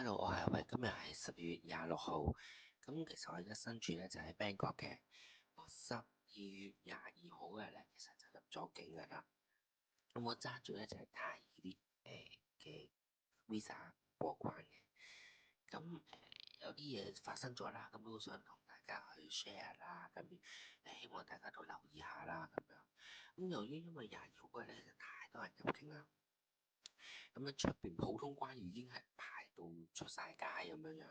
Hello，我係阿偉，今日係12月26號。咁其實我而家身處咧就喺 Bangkok 嘅。我12月22號嗰日咧，其實就入咗境㗎啦。咁我揸住咧就係泰啲嘅 visa 過關嘅。咁有啲嘢發生咗啦，咁都想同大家去 share 啦。咁希望大家都留意下啦，咁樣。咁由於因為22號嗰日咧，就太多人入境啦。咁樣出邊普通關已經係排到出晒街咁樣樣，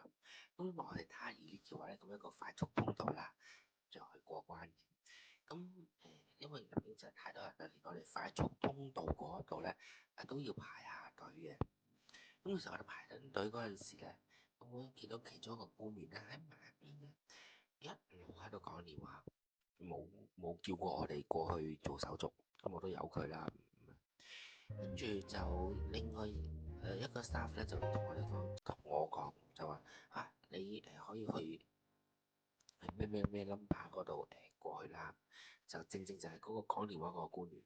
咁我哋泰爾嘅話咧，咁一個快速通道啦，就去過關嘅。咁因為入邊真係太多人啦，連我哋快速通道嗰度咧，都要排下隊嘅。咁其實我哋排緊隊嗰陣時咧，咁我見到其中一個官員咧喺埋一邊咧，一路喺度講電話，冇冇叫過我哋過去做手續，咁我都由佢啦。跟住就另外一個 staff 咧就同我講就話你可以去咩咩咩 number 嗰度過去啦，就正正就係嗰個講電話嗰個官員。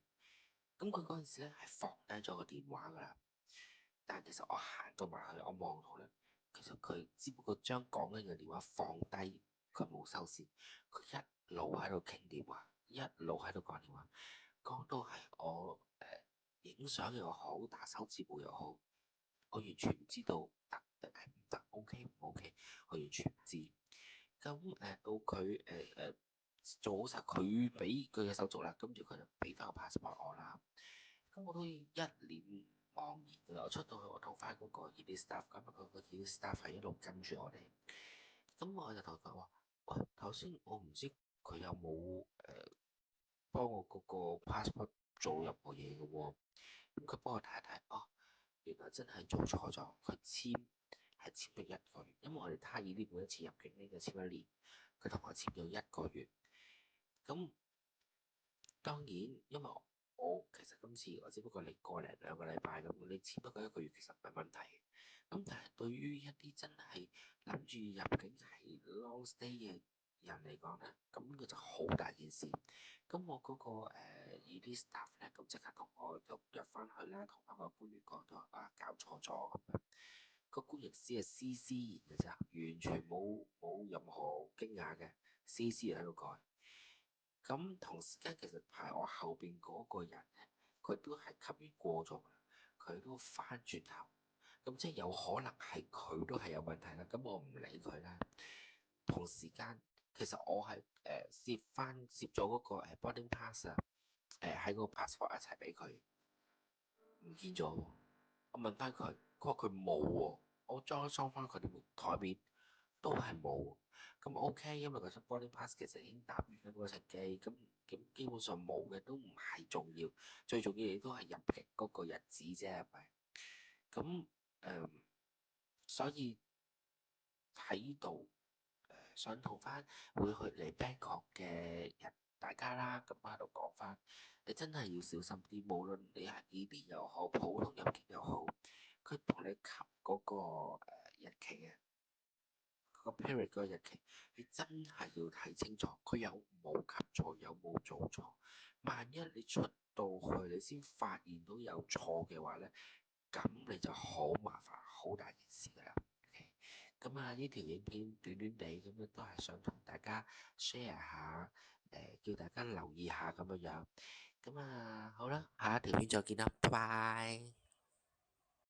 咁佢嗰陣時咧係放低咗個電話㗎啦，但係其實我行到埋去，我望到咧，其實佢只不過將講緊嘅電話放低，佢冇收線，佢一路喺度傾電話，一路喺度講電話，講到係我影相又好，打手指模又好，我完全唔知道得定係唔得，OK 唔 OK，我完全唔知。咁到佢做好晒佢俾佢嘅手續啦，跟住佢就俾翻個 passport 我啦。咁我都一臉茫然㗎啦。我出到去，我同翻嗰個 ED staff，咁佢個 ED staff 係一路跟住我哋。咁我就同佢話：喂，頭先我唔知佢有冇幫我嗰個 passport 做任何嘢嘅喎。咁佢幫我睇一睇，哦，原來真係做錯咗，佢簽咗一個月，因為我哋他爾呢每一次入境呢就簽一年，佢同我簽咗一個月。咁當然，因為我其實今次我只不過嚟個零兩個禮拜咁，你簽多佢一個月其實唔係問題。咁但係對於一啲真係諗住入境係 long stay 嘅人嚟講咧，咁佢就好大件事。咁我嗰、個ED staff 咧，咁即刻同我約翻去啦，同翻個官員講咗搞錯咗咁樣。個官員只係斯斯然嘅咋，完全冇任何驚訝嘅，斯斯然喺度改。咁同時間其實排我後邊嗰個人咧，佢都係吸煙過咗啦，佢都翻轉頭，咁即係有可能係佢都係有問題啦。咁我唔理佢啦。同時間其實我係攝咗嗰個boarding pass 啊，喺個 passport 一齊俾佢，唔見咗喎。我問翻佢，佢話佢冇喎。我裝翻佢啲台面都係冇。咁 OK，因為佢出 boarding pass 其實已經搭完咗嗰程機，咁基本上冇嘅都唔係重要，最重要嘅都係入境嗰個日子啫，係咪？咁所以喺呢度想同翻會去嚟 Bangkok 嘅人大家啦，咁喺度講翻，你真係要小心啲，無論你係呢邊又好，普通入境又好，佢同你及嗰個日期啊，個 period 嗰個日期，你真係要睇清楚，佢有冇及錯，有冇做錯。萬一你出到去你先發現到有錯嘅話咧，咁你就好麻煩，好大件事㗎啦。OK，咁呢條影片短短地咁樣都係想同大家 share 下，叫大家留意下咁樣樣。咁好啦，下一條片再見啦，拜拜。